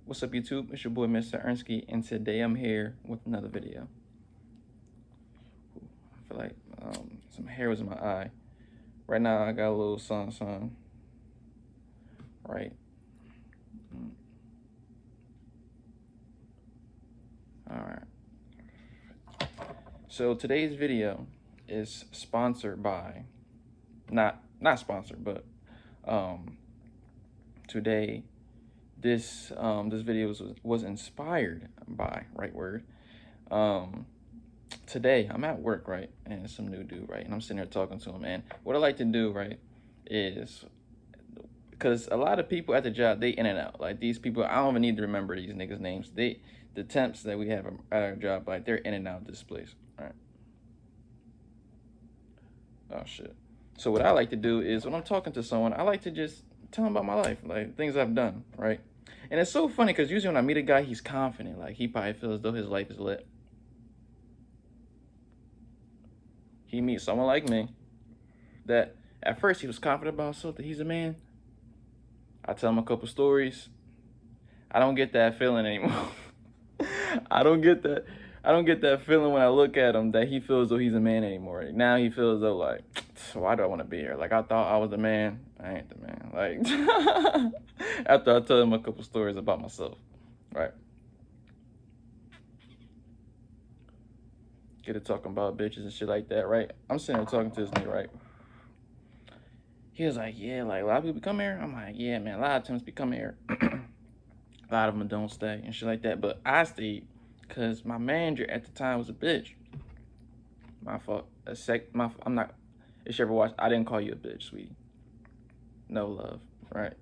What's up, YouTube? It's your boy, Mr. Ernsky, and today I'm here with another video. I feel like some hair was in my eye. Right now, I got a little sun, right? All right. So today's video is sponsored by, not sponsored, but today this video was inspired by, right word. Today I'm at work, right, and some new dude, right, and I'm sitting here talking to him, and what I like to do, right, is because a lot of people at the job, they in and out. Like, these people, I don't even need to remember these niggas' names. The temps that we have at our job, like, they're in and out of this place, right? Oh shit. So what I like to do is when I'm talking to someone, I like to just tell them about my life, like things I've done, right? And it's so funny because usually when I meet a guy, he's confident, like he probably feels as though his life is lit. He meets someone like me that at first he was confident about himself, that he's a man. I tell him a couple stories. I don't get that feeling anymore. I don't get that. I don't get that feeling when I look at him that he feels as though he's a man anymore. Now he feels as though, like, why do I want to be here? Like, I thought I was the man. I ain't the man. Like, after I tell him a couple stories about myself, right? Get to talking about bitches and shit like that, right? I'm sitting there talking to this nigga, right? He was like, yeah, like, a lot of people come here. I'm like, yeah, man, a lot of times we come here. A lot of them don't stay and shit like that. But I stayed because my manager at the time was a bitch. My fault. I'm not. If you ever watched, I didn't call you a bitch, sweetie. No love, right?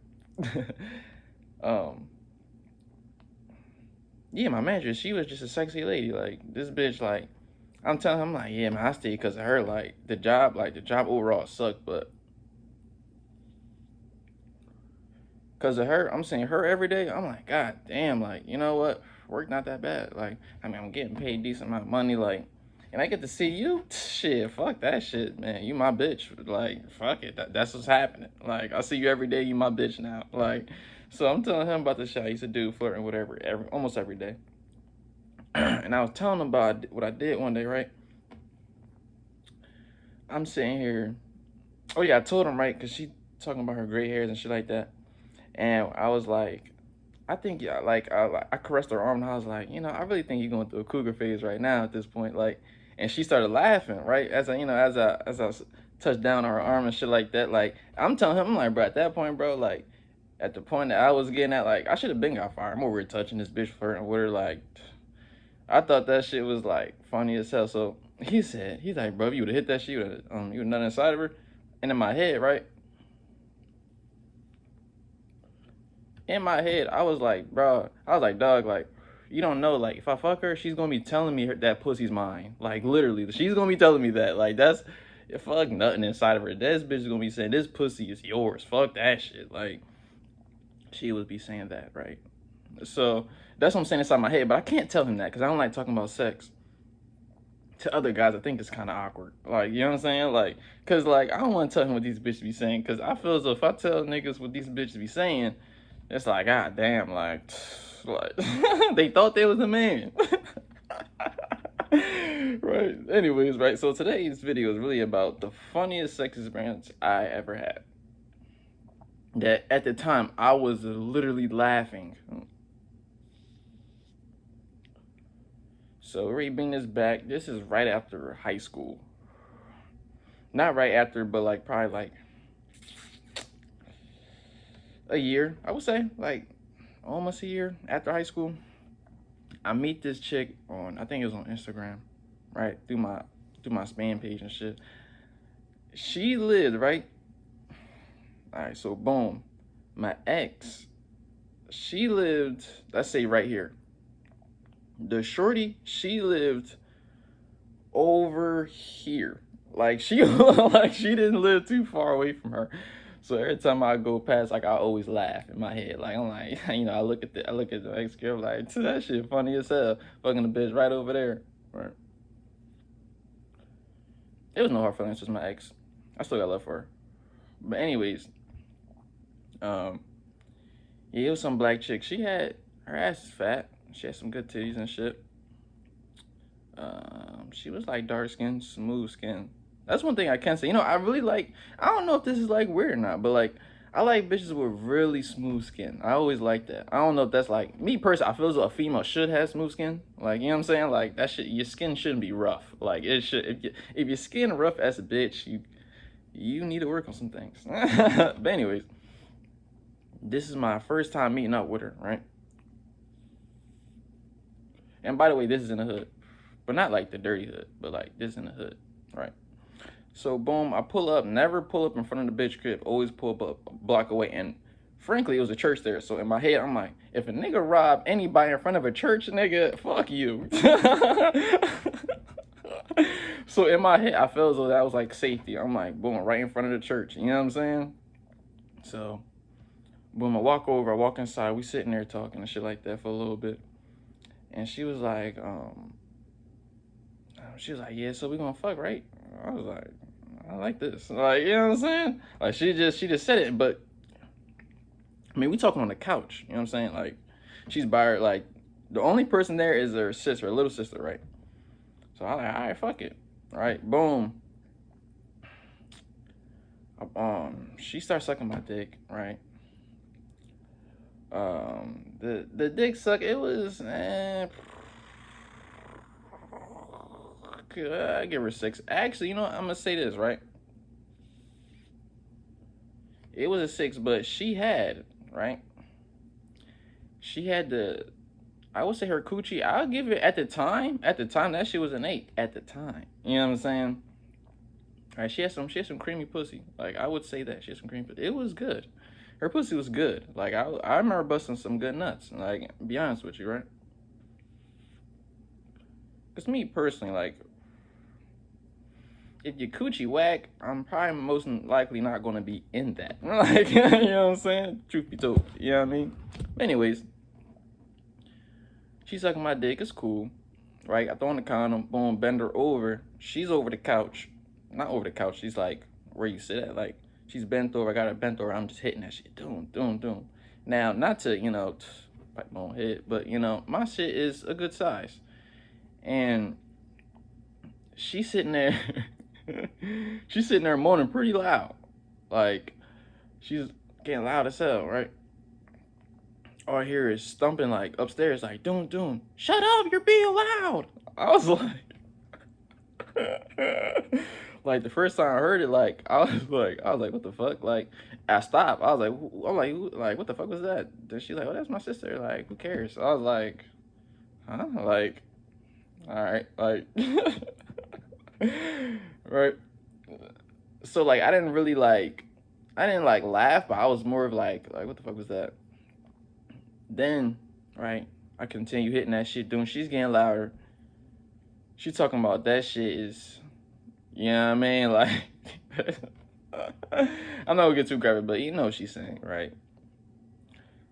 um. Yeah, my manager, she was just a sexy lady. Like, this bitch, like, I'm telling her, I'm like, yeah, man, I stayed because of her. Like, the job overall sucked, but because of her, I'm seeing her every day. I'm like, God damn, like, you know what? Work not that bad. Like, I mean, I'm getting paid decent amount of money, like, and I get to see you. Shit, fuck that shit, man. You my bitch. Like, fuck it. That's what's happening. Like, I see you every day. You my bitch now. Like, so I'm telling him about the shit I used to do, flirting, whatever, almost every day. And I was telling him about what I did one day, right? I'm sitting here. Oh yeah, I told him, right, because she talking about her gray hairs and shit like that, and I was like, I think, yeah, like, I caressed her arm and I was like, you know, I really think you're going through a cougar phase right now at this point, like, and she started laughing, right, as I, touched down on her arm and shit like that. Like, I'm telling him, I'm like, bro, at that point, bro, like, at the point that I was getting at, like, I should have been got fired. I'm over here touching this bitch, flirting with her, like, I thought that shit was like funny as hell. So he's like, bro, if you would have hit that shit, you would nothing inside of her. And in my head, right? In my head, I was like, bro, I was like, dog, like, you don't know, like, if I fuck her, she's gonna be telling me that pussy's mine. Like, literally, she's gonna be telling me that. Like, that's, fuck nothing inside of her. This bitch is gonna be saying, this pussy is yours. Fuck that shit. Like, she would be saying that, right? So that's what I'm saying inside my head. But I can't tell him that because I don't like talking about sex to other guys. I think it's kind of awkward. Like, you know what I'm saying? Like, because, like, I don't want to tell him what these bitches be saying, because I feel as though if I tell niggas what these bitches be saying, it's like, god damn, like they thought they was a man. Right. Anyways, right. So today's video is really about the funniest sex experience I ever had. That at the time I was literally laughing. So we bring this back. This is right after high school. Not right after, but like probably like a year, I would say, like almost a year after high school. I meet this chick on, I think it was on Instagram, right, through my spam page and shit. She lived right. All right, so boom, my ex, she lived, let's say right here. The shorty, she lived over here. Like, she like she didn't live too far away from her. So every time I go past, like, I always laugh in my head. Like, I'm like, I look at the ex girl, like, that shit funny as hell. Fucking the bitch right over there. Right. It was no hard feelings, just my ex. I still got love for her. But anyways, yeah, it was some black chick. She had, Her ass is fat. She had some good titties and shit. She was like dark skin, smooth skin. That's one thing I can say. I really like. I don't know if this is like weird or not, but like I like bitches with really smooth skin. I always like that. I don't know if that's like me personally. I feel as though a female should have smooth skin. Like you know what I'm saying? Like that shit. Your skin shouldn't be rough. Like it should. If your skin rough as a bitch, you need to work on some things. But anyways, this is my first time meeting up with her, right? And by the way, this is in the hood, but not like the dirty hood, but like this in the hood, right? So boom, I pull up, never pull up in front of the bitch crib, always pull up a block away. And frankly, it was a church there. So in my head, I'm like, if a nigga rob anybody in front of a church, nigga, fuck you. So in my head, I felt as though that was like safety. I'm like, boom, right in front of the church. You know what I'm saying? So boom, I walk over, I walk inside, we sitting there talking and shit like that for a little bit. And she was like, yeah, so we gonna fuck, right? I was like, I like this. Like, you know what I'm saying? Like she just said it, but I mean, we talking on the couch, you know what I'm saying? Like, she's by her, like, the only person there is her sister, her little sister, right? So I'm like, all right, fuck it. All right, boom. She starts sucking my dick, right? The dick suck, it was, I give her 6. Actually, you know what? I'm gonna say this, right? It was a 6, but she had, right? She had I would say her coochie, I'll give it at the time that shit was an 8 at the time. You know what I'm saying? All right, she had some creamy pussy. Like I would say that she had some creamy pussy. It was good. Her pussy was good. Like I remember busting some good nuts. Like be honest with you, right? Cause me personally, like if your coochie whack, I'm probably most likely not gonna be in that. Like you know what I'm saying? Truth be told, you know what I mean? Anyways, she's sucking my dick. It's cool, right? I throw in the condom. Boom, bend her over. She's over the couch, not over the couch. She's like where you sit at. Like she's bent over. I got her bent over. I'm just hitting that shit. Doom, doom, doom. Now, not to bite my own head, but my shit is a good size, and she's sitting there. She's sitting there moaning pretty loud. Like, she's getting loud as hell, right? All I hear is stumping, like, upstairs, like, doom, doom. Shut up, you're being loud. I was like... like, the first time I heard it, like, I was like, what the fuck? Like, I stopped. I was like, what the fuck was that? Then she's like, oh, that's my sister. Like, who cares? I was like, huh? Like, all right, like... right? So like I didn't laugh, but I was more of like what the fuck was that? Then, right, I continue hitting that shit, doing she's getting louder. She talking about that shit is, you know what I mean? Like I'm not gonna get too graphic, but you know what she's saying, right?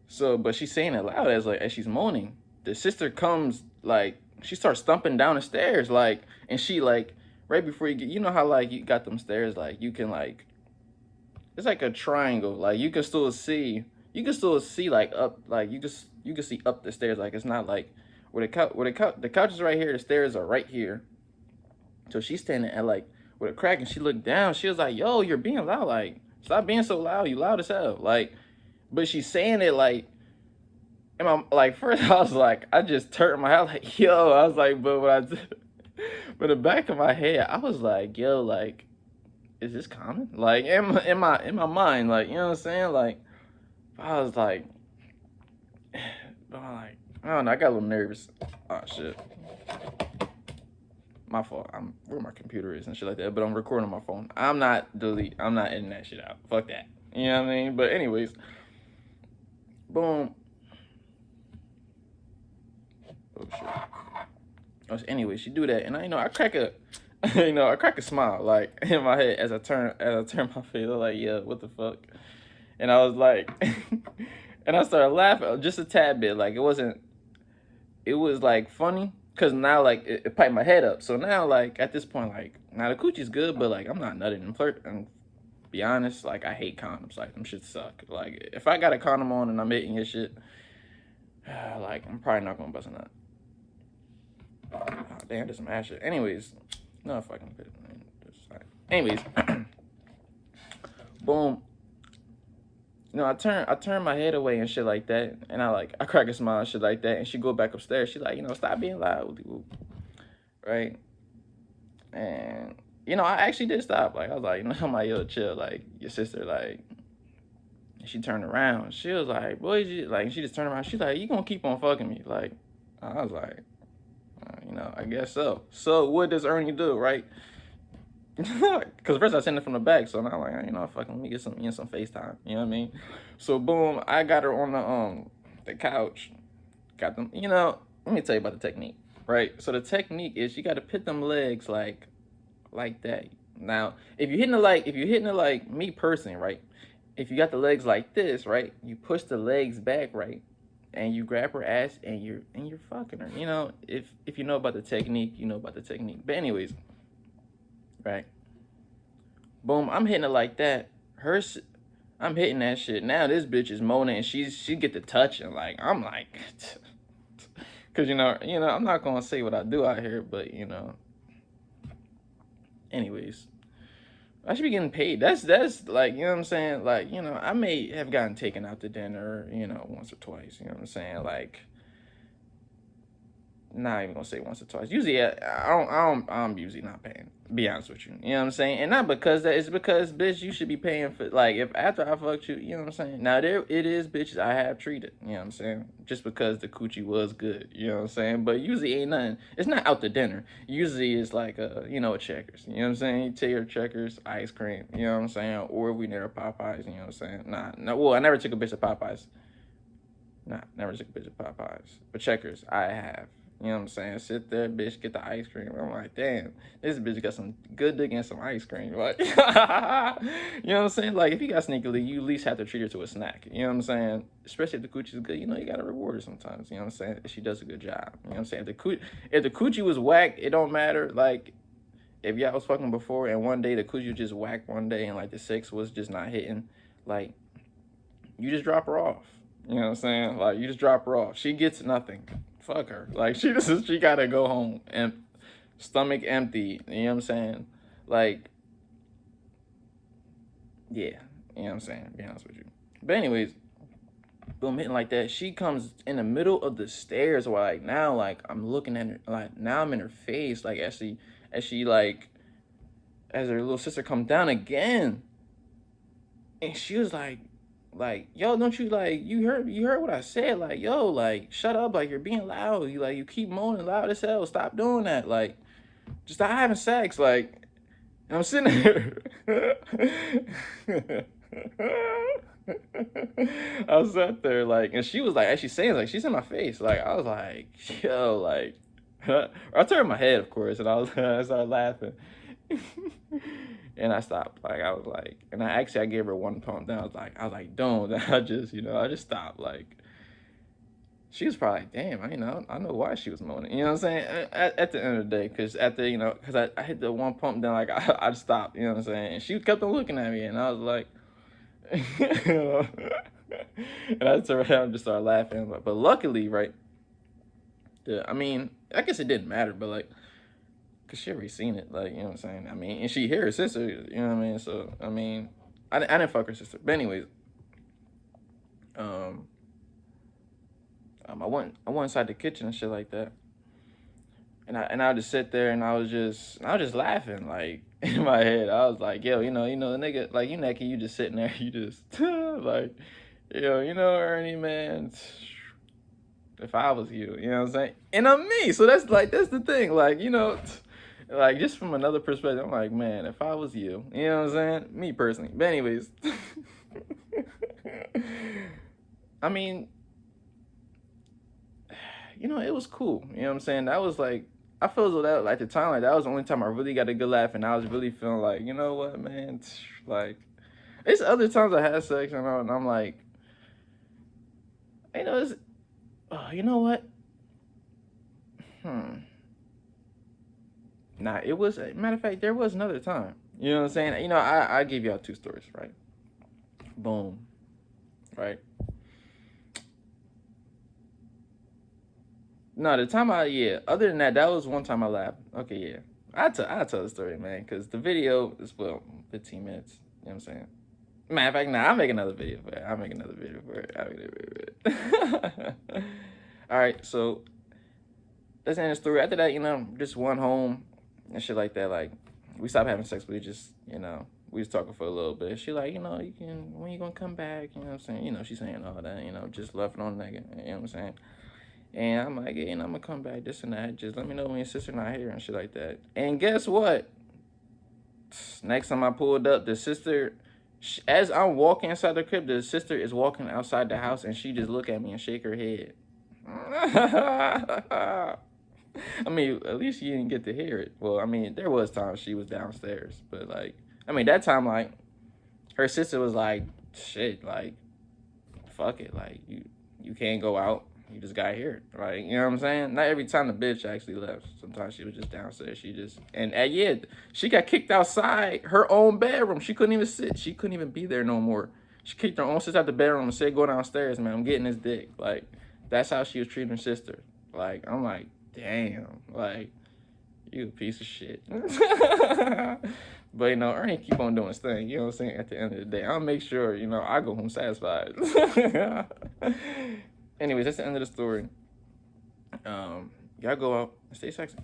So, but she's saying it loud as she's moaning. The sister comes, like, she starts stumping down the stairs, like, and she like right before you get, you know how like you got them stairs, like you can like, it's like a triangle, like you can still see like up, like you can see up the stairs, like it's not like where the couch is right here, the stairs are right here. So she's standing at like with a crack, and she looked down. She was like, "Yo, you're being loud. Like, stop being so loud. You loud as hell." Like, but she's saying it like, and I'm like, first I was like, I just turned my head like, "Yo," I was like, but but in the back of my head, I was like, "Yo, like, is this common?" Like in my mind, like you know what I'm saying? Like, I was like, but I'm like, I don't know. I got a little nervous. Oh shit. My fault. I'm where my computer is and shit like that. But I'm recording on my phone. I'm not editing that shit out. Fuck that. You know what I mean? But anyways, boom. Oh shit. Oh, so anyway, she do that, and I crack a, I crack a smile like in my head as I turn my face. I'm like, yeah, what the fuck? And I was like, and I started laughing just a tad bit. Like it was like funny. Cause now like it piped my head up. So now like at this point, like now the coochie's good, but like I'm not nutting and flirt. And be honest, like I hate condoms. Like them shit suck. Like if I got a condom on and I'm hitting your shit, Like, I'm probably not gonna bust a nut. Oh, damn, just smash it. Anyways, no fucking put it. Anyways, boom. I turn my head away and shit like that, and I crack a smile and shit like that, and she go back upstairs. She like, stop being loud, right? And I actually did stop. Like I was like, I'm like, yo, chill. Like your sister, like, she turned around. She was like, boy, like, she just turned around. She's like, you gonna keep on fucking me? Like, I was like, I guess so. So what does Ernie do, right? Because first I sent it from the back, so now I'm like, fucking let me get some FaceTime. You know what I mean? So boom, I got her on the couch. Got them. Let me tell you about the technique, right? So the technique is you got to put them legs like that. Now, if you're hitting it like me personally, right? If you got the legs like this, right? You push the legs back, right? And you grab her ass and you're fucking her. If you know about the technique, you know about the technique. But anyways, right? Boom, I'm hitting it like that. I'm hitting that shit. Now this bitch is moaning and she get to touching. Like I'm like, cause I'm not gonna say what I do out here, but anyways, I should be getting paid. That's like, what I'm saying? Like, I may have gotten taken out to dinner, once or twice, you know what I'm saying? Like, not even gonna say once or twice. Usually, I'm usually not paying. Be honest with you, you know what I'm saying, and not because that. It's because, bitch, you should be paying for, like, if after I fucked you, you know what I'm saying. Now there it is, bitches I have treated, you know what I'm saying, just because the coochie was good, you know what I'm saying. But usually ain't nothing. It's not out to dinner. Usually it's like a Checkers, you know what I'm saying. You take your Checkers, ice cream, you know what I'm saying, or we near Popeyes, you know what I'm saying. Nah, no, well, I never took a bitch to Popeyes. Nah, never took a bitch to Popeyes, but Checkers I have. You know what I'm saying? Sit there, bitch, get the ice cream. I'm like, damn, this bitch got some good dick and some ice cream. Like, you know what I'm saying? Like, if you got sneakily, you at least have to treat her to a snack. You know what I'm saying? Especially if the coochie is good, you got to reward her sometimes. You know what I'm saying? If she does a good job. You know what I'm saying? If the coochie was whack, it don't matter. Like, if y'all was fucking before and one day the coochie just whacked one day and, like, the sex was just not hitting, like, you just drop her off. You know what I'm saying? Like, you just drop her off. She gets nothing. Fuck her. Like, she gotta go home and stomach empty. You know what I'm saying? Like, yeah. You know what I'm saying? To be honest with you. But anyways, boom, hitting like that. She comes in the middle of the stairs where, like, now, like, I'm looking at her, like, now I'm in her face, like, as she like, as her little sister comes down again. And she was like, yo, don't you, like, you heard what I said, like, yo, like, shut up, like, you're being loud, you keep moaning loud as hell, stop doing that, like, just stop having sex, like, and I'm sitting there. I sat there, like, and she was like, actually saying, like, she's in my face, like, I was like, yo, like, I turned my head, of course, and I started laughing. And I stopped. Like, I was like, and I gave her one pump. Then I was like, don't. I just stopped. Like, she was probably like, damn, I know why she was moaning. You know what I'm saying? At the end of the day, because because I hit the one pump, then, like, I just stopped. You know what I'm saying? And she kept on looking at me, and I was like, and I turned around and just started laughing. But luckily, right? I guess it didn't matter, but, like, cause she already seen it, like, you know what I'm saying? And she hear her sister, you know what I mean? So, I didn't fuck her sister. But anyways, I went inside the kitchen and shit like that. And I just sit there and I was just laughing, like, in my head. I was like, yo, the nigga, like, you naked, you just sitting there, you just, like, yo, Ernie, man, if I was you know what I'm saying? And I'm me, so that's the thing, like, like, just from another perspective, I'm like, man, if I was you know what I'm saying? Me personally. But anyways, I mean, it was cool. You know what I'm saying? That was like, I feel as though that, like, at the time, like, that was the only time I really got a good laugh, and I was really feeling like, you know what, man? Like, it's other times I had sex, and I'm like, it's, you know what? Nah, it was, matter of fact, there was another time. You know what I'm saying? I gave y'all two stories, right? Boom. Right? No, the time yeah. Other than that, that was one time I laughed. Okay, yeah. I tell the story, man, because the video is, well, 15 minutes. You know what I'm saying? Matter of fact, nah, I'll make another video for it. I'll make another video for it. I'll make another video for it. All right, so that's the end of the story. After that, just went home and shit like that. Like, we stopped having sex, but we just, we was talking for a little bit. She like, when you gonna come back? You know what I'm saying? She's saying all that, just left it on the nigga. You know what I'm saying? And I'm like, yeah, I'm gonna come back, this and that. Just let me know when your sister not here and shit like that. And guess what? Next time I pulled up, the sister, as I'm walking inside the crib, the sister is walking outside the house, and she just look at me and shake her head. I mean, at least you didn't get to hear it. Well, I mean, there was times she was downstairs, but like, I mean, that time, like, her sister was like, shit, like, fuck it, like, you can't go out. You just got here, right? You know what I'm saying? Not every time the bitch actually left. Sometimes she was just downstairs. And yeah, she got kicked outside her own bedroom. She couldn't even sit. She couldn't even be there no more. She kicked her own sister out the bedroom and said, go downstairs, man. I'm getting this dick. Like, that's how she was treating her sister. Like, I'm like, damn. Like, you a piece of shit. But, Ernie keep on doing his thing. You know what I'm saying? At the end of the day, I'll make sure, I go home satisfied. Anyways, that's the end of the story. Y'all go out and stay sexy.